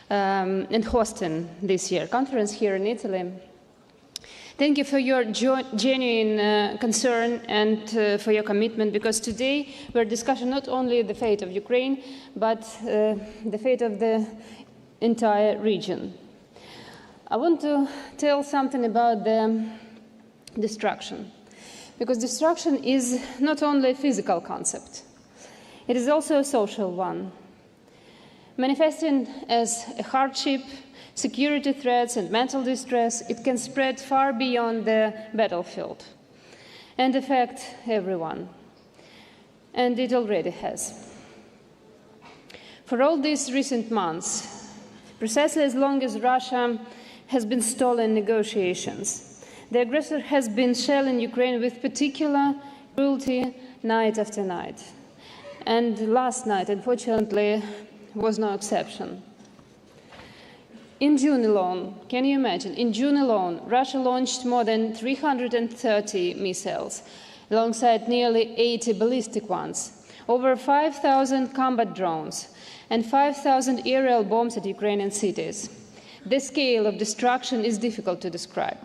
and hosting this year conference here in Italy. Thank you for your genuine concern and for your commitment, because today we're discussing not only the fate of Ukraine, but the fate of the entire region. I want to tell something about the destruction, because destruction is not only a physical concept, it is also a social one, manifesting as a hardship, security threats and mental distress. It can spread far beyond the battlefield and affect everyone. And it already has. For all these recent months, precisely as long as Russia has been stalling negotiations, the aggressor has been shelling Ukraine with particular cruelty night after night. And last night, unfortunately, was no exception. In June alone, can you imagine, in June alone, Russia launched more than 330 missiles, alongside nearly 80 ballistic ones, over 5,000 combat drones, and 5,000 aerial bombs at Ukrainian cities. The scale of destruction is difficult to describe.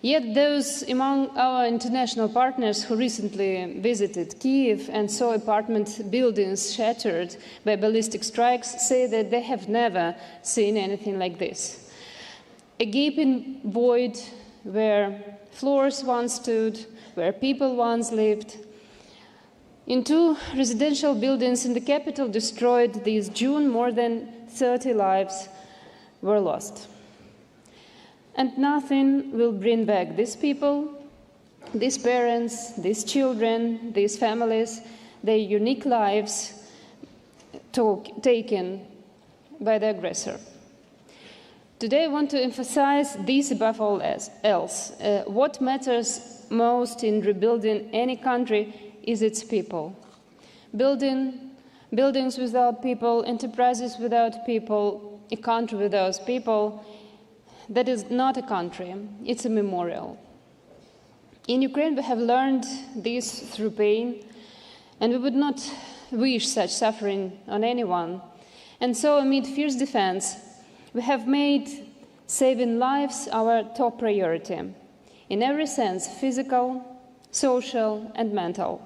Yet those among our international partners who recently visited Kyiv and saw apartment buildings shattered by ballistic strikes say that they have never seen anything like this. A gaping void where floors once stood, where people once lived. In 2 residential buildings in the capital destroyed this June, more than 30 lives were lost. And nothing will bring back these people, these parents, these children, these families, their unique lives taken by the aggressor. Today I want to emphasize this above all else. What matters most in rebuilding any country is its people. Buildings without people, enterprises without people, a country without people, that is not a country, it's a memorial. In Ukraine, we have learned this through pain, and we would not wish such suffering on anyone. And so, amid fierce defense, we have made saving lives our top priority, in every sense, physical, social, and mental.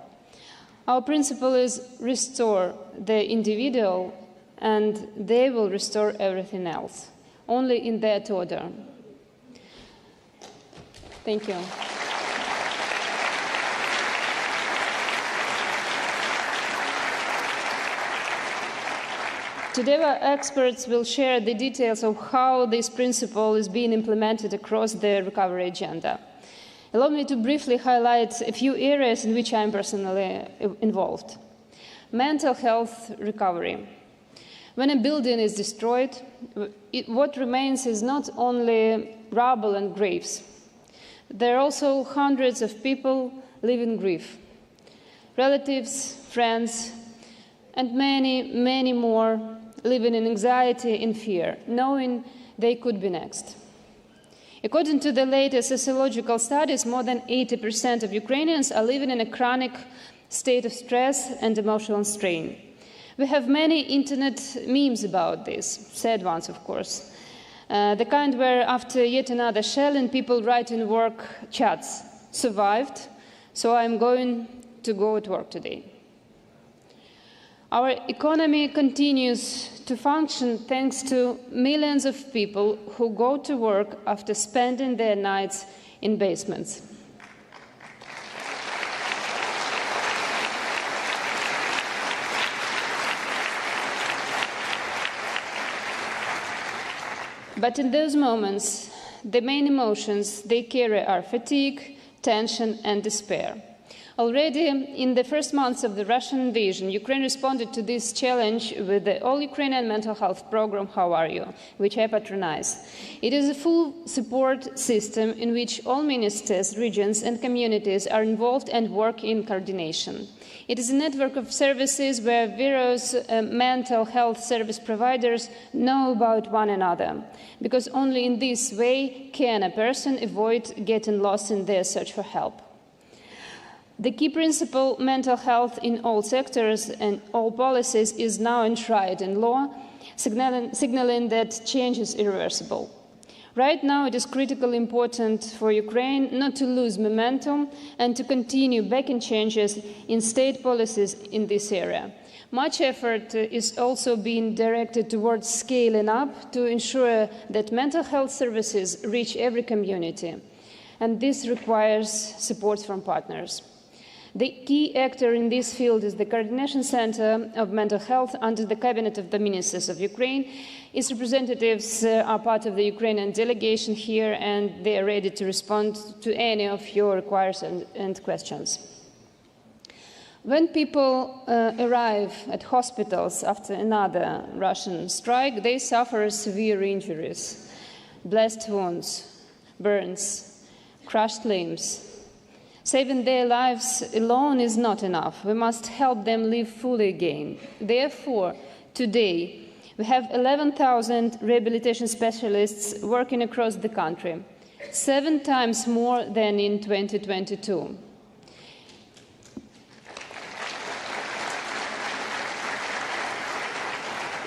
Our principle is restore the individual, and they will restore everything else. Only in that order. Thank you. Today, our experts will share the details of how this principle is being implemented across the recovery agenda. Allow me to briefly highlight a few areas in which I am personally involved. Mental health recovery. When a building is destroyed, what remains is not only rubble and graves. There are also hundreds of people living grief. Relatives, friends, and many, many more living in anxiety and fear, knowing they could be next. According to the latest sociological studies, more than 80% of Ukrainians are living in a chronic state of stress and emotional strain. We have many internet memes about this, sad ones, of course. The kind where after yet another shelling, people write in work chats, "Survived, so I'm going to go to work today." Our economy continues to function thanks to millions of people who go to work after spending their nights in basements. But in those moments, the main emotions they carry are fatigue, tension, and despair. Already in the first months of the Russian invasion, Ukraine responded to this challenge with the All-Ukrainian Mental Health Program, How Are You?, which I patronize. It is a full support system in which all ministers, regions, and communities are involved and work in coordination. It is a network of services where various mental health service providers know about one another, because only in this way can a person avoid getting lost in their search for help. The key principle, mental health in all sectors and all policies, is now enshrined in law, signaling that change is irreversible. Right now, it is critically important for Ukraine not to lose momentum and to continue backing changes in state policies in this area. Much effort is also being directed towards scaling up to ensure that mental health services reach every community, and this requires support from partners. The key actor in this field is the Coordination Center of Mental Health under the Cabinet of the Ministers of Ukraine. Its representatives are part of the Ukrainian delegation here, and they are ready to respond to any of your requests and questions. When people arrive at hospitals after another Russian strike, they suffer severe injuries, blast wounds, burns, crushed limbs. Saving their lives alone is not enough. We must help them live fully again. Therefore, today, we have 11,000 rehabilitation specialists working across the country, 7 times more than in 2022.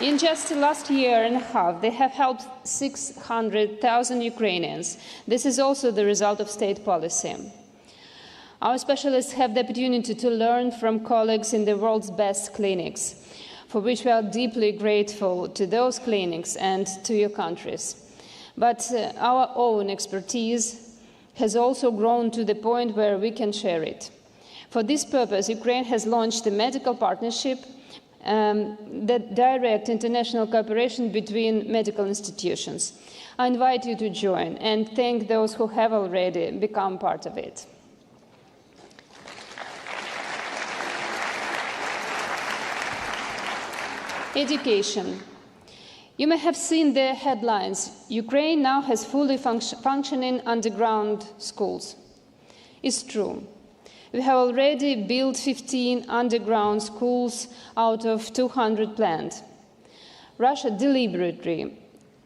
In just the last year and a half, they have helped 600,000 Ukrainians. This is also the result of state policy. Our specialists have the opportunity to learn from colleagues in the world's best clinics, for which we are deeply grateful to those clinics and to your countries. But our own expertise has also grown to the point where we can share it. For this purpose, Ukraine has launched a medical partnership that direct international cooperation between medical institutions. I invite you to join and thank those who have already become part of it. Education. You may have seen the headlines. Ukraine now has fully functioning underground schools. It's true. We have already built 15 underground schools out of 200 planned. Russia deliberately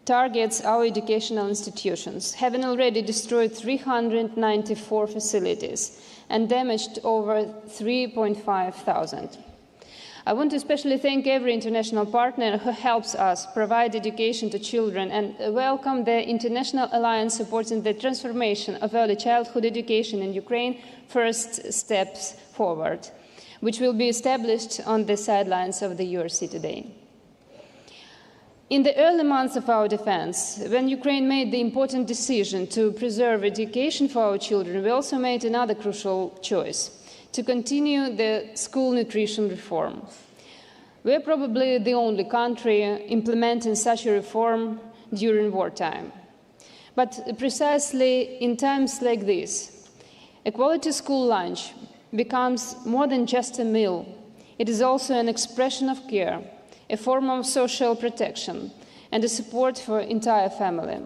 targets our educational institutions, having already destroyed 394 facilities and damaged over 3,500. I want to especially thank every international partner who helps us provide education to children and welcome the International Alliance supporting the transformation of early childhood education in Ukraine, First Steps Forward, which will be established on the sidelines of the URC today. In the early months of our defense, when Ukraine made the important decision to preserve education for our children, we also made another crucial choice: to continue the school nutrition reform. We are probably the only country implementing such a reform during wartime. But precisely in times like this, a quality school lunch becomes more than just a meal. It is also an expression of care, a form of social protection, and a support for the entire family.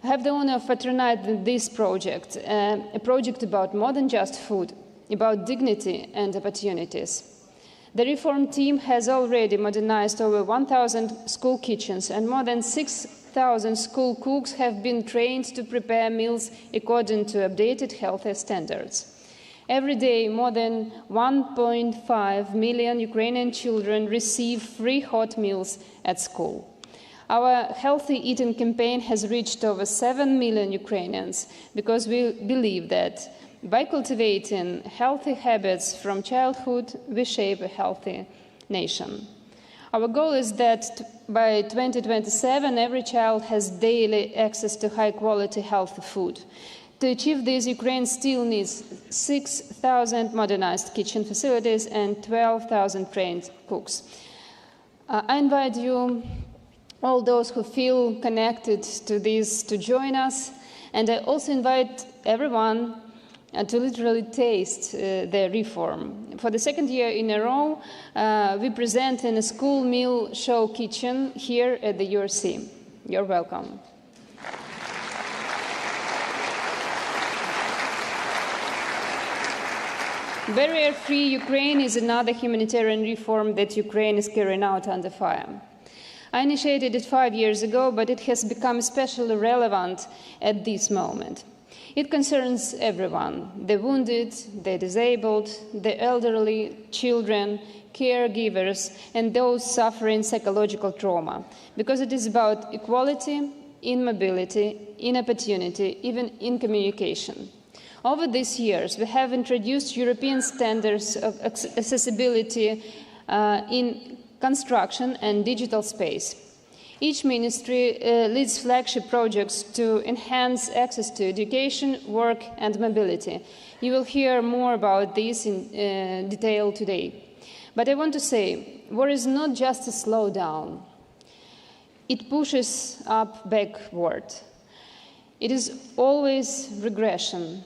I have the honor of patronizing this project, a project about more than just food, about dignity and opportunities. The reform team has already modernized over 1,000 school kitchens, and more than 6,000 school cooks have been trained to prepare meals according to updated health standards. Every day, more than 1.5 million Ukrainian children receive free hot meals at school. Our healthy eating campaign has reached over 7 million Ukrainians because we believe that by cultivating healthy habits from childhood, we shape a healthy nation. Our goal is that by 2027, every child has daily access to high-quality, healthy food. To achieve this, Ukraine still needs 6,000 modernized kitchen facilities and 12,000 trained cooks. I invite you, all those who feel connected to this, to join us, and I also invite everyone to literally taste the reform. For the second year in a row, we present in a school meal show kitchen here at the URC. You're welcome. Barrier-free Ukraine is another humanitarian reform that Ukraine is carrying out under fire. I initiated it 5 years ago, but it has become especially relevant at this moment. It concerns everyone: the wounded, the disabled, the elderly, children, caregivers, and those suffering psychological trauma, because it is about equality in mobility, in opportunity, even in communication. Over these years, we have introduced European standards of accessibility in construction and digital space. Each ministry leads flagship projects to enhance access to education, work, and mobility. You will hear more about this in detail today. But I want to say, war is not just a slowdown. It pushes up backward. It is always regression.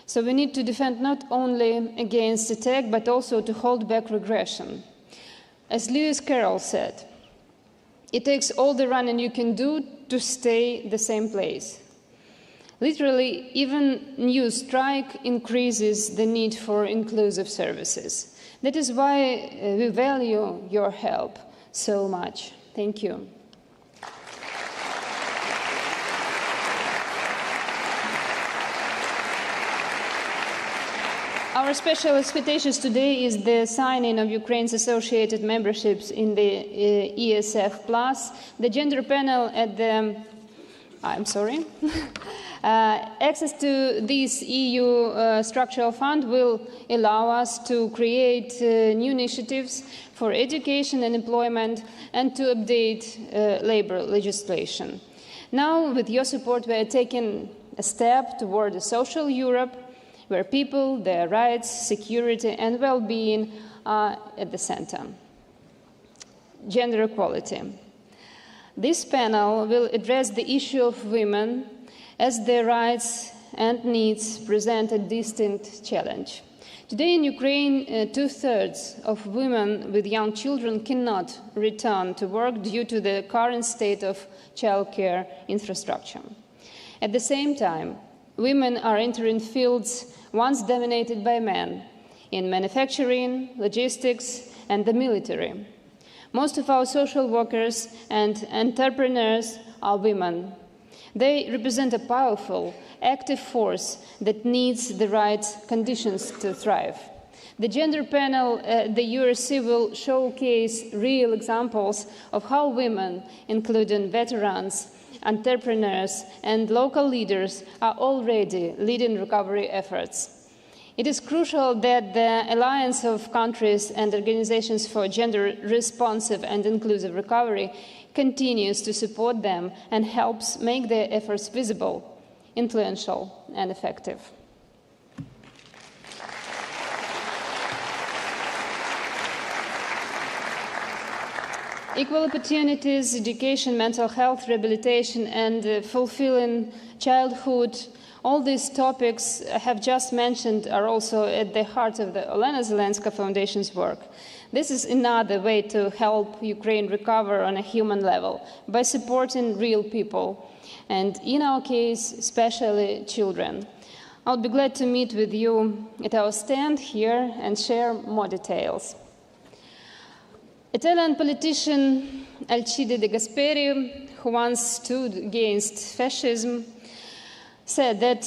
So we need to defend not only against attack, but also to hold back regression. As Lewis Carroll said, it takes all the running you can do to stay the same place. Literally, even new strike increases the need for inclusive services. That is why we value your help so much. Thank you. Our special expectations today is the signing of Ukraine's associated memberships in the ESF+. The gender panel at the... access to this EU structural fund will allow us to create new initiatives for education and employment and to update labor legislation. Now, with your support, we are taking a step toward a social Europe where people, their rights, security, and well-being are at the center. Gender equality. This panel will address the issue of women as their rights and needs present a distinct challenge. Today in Ukraine, 2/3 of women with young children cannot return to work due to the current state of childcare infrastructure. At the same time, women are entering fields once dominated by men in manufacturing, logistics, and the military. Most of our social workers and entrepreneurs are women. They represent a powerful, active force that needs the right conditions to thrive. The gender panel at the URC will showcase real examples of how women, including veterans, entrepreneurs, and local leaders, are already leading recovery efforts. It is crucial that the alliance of countries and organizations for gender-responsive and inclusive recovery continues to support them and helps make their efforts visible, influential, and effective. Equal opportunities, education, mental health, rehabilitation, and fulfilling childhood, all these topics I have just mentioned are also at the heart of the Olena Zelenska Foundation's work. This is another way to help Ukraine recover on a human level by supporting real people, and in our case, especially children. I'll be glad to meet with you at our stand here and share more details. Italian politician Alcide De Gasperi, who once stood against fascism, said that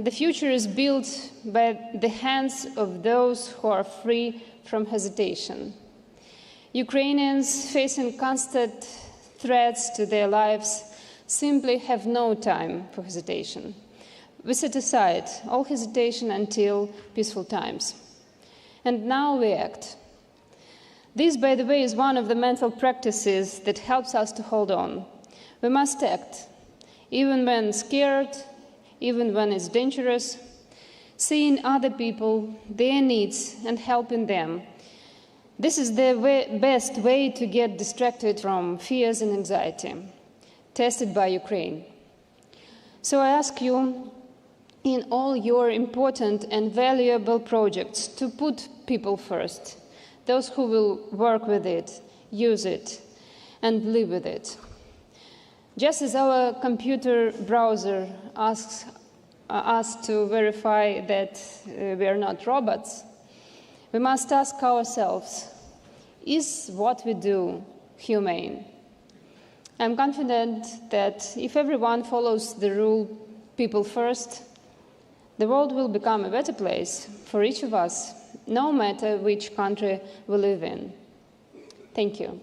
the future is built by the hands of those who are free from hesitation. Ukrainians facing constant threats to their lives simply have no time for hesitation. We set aside all hesitation until peaceful times. And now we act. This, by the way, is one of the mental practices that helps us to hold on. We must act, even when scared, even when it's dangerous, seeing other people, their needs, and helping them. This is the best way to get distracted from fears and anxiety, tested by Ukraine. So I ask you, in all your important and valuable projects, to put people first, those who will work with it, use it, and live with it. Just as our computer browser asks us to verify that we are not robots, we must ask ourselves, is what we do humane? I'm confident that if everyone follows the rule, people first, the world will become a better place for each of us, no matter which country we live in. Thank you.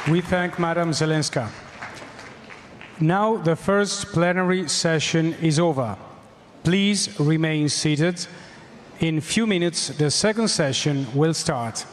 We thank Madam Zalinska. Now the first plenary session is over. Please remain seated. In a few minutes, the second session will start.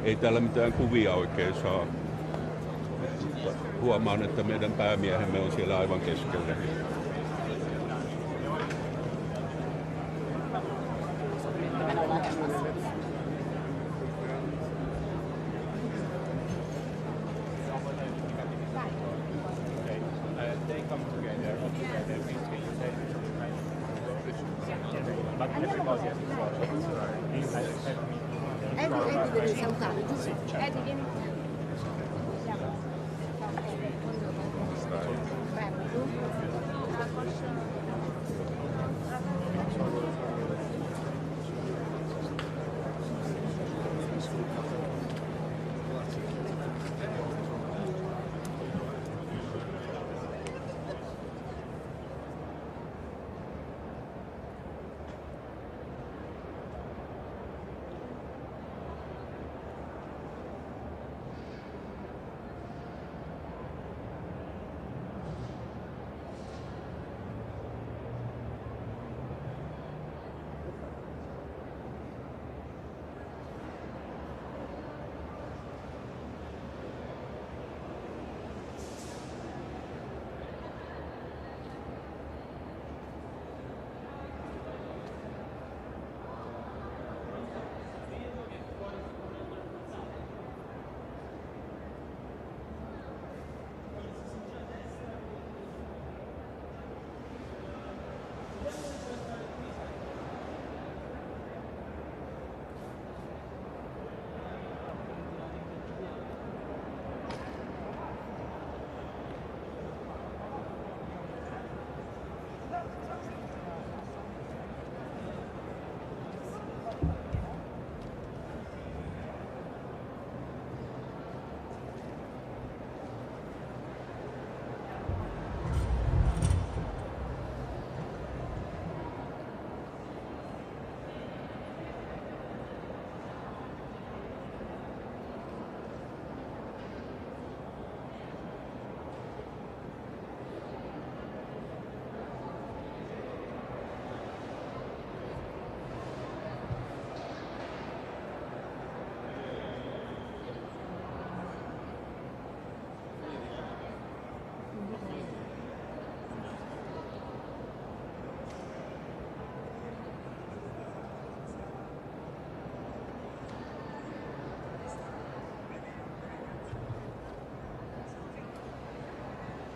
Ei täällä mitään kuvia oikein saa. Huomaan, että meidän päämiehemme on siellä aivan keskellä. Eddie deve salutare, giusto? Eddie, vieni.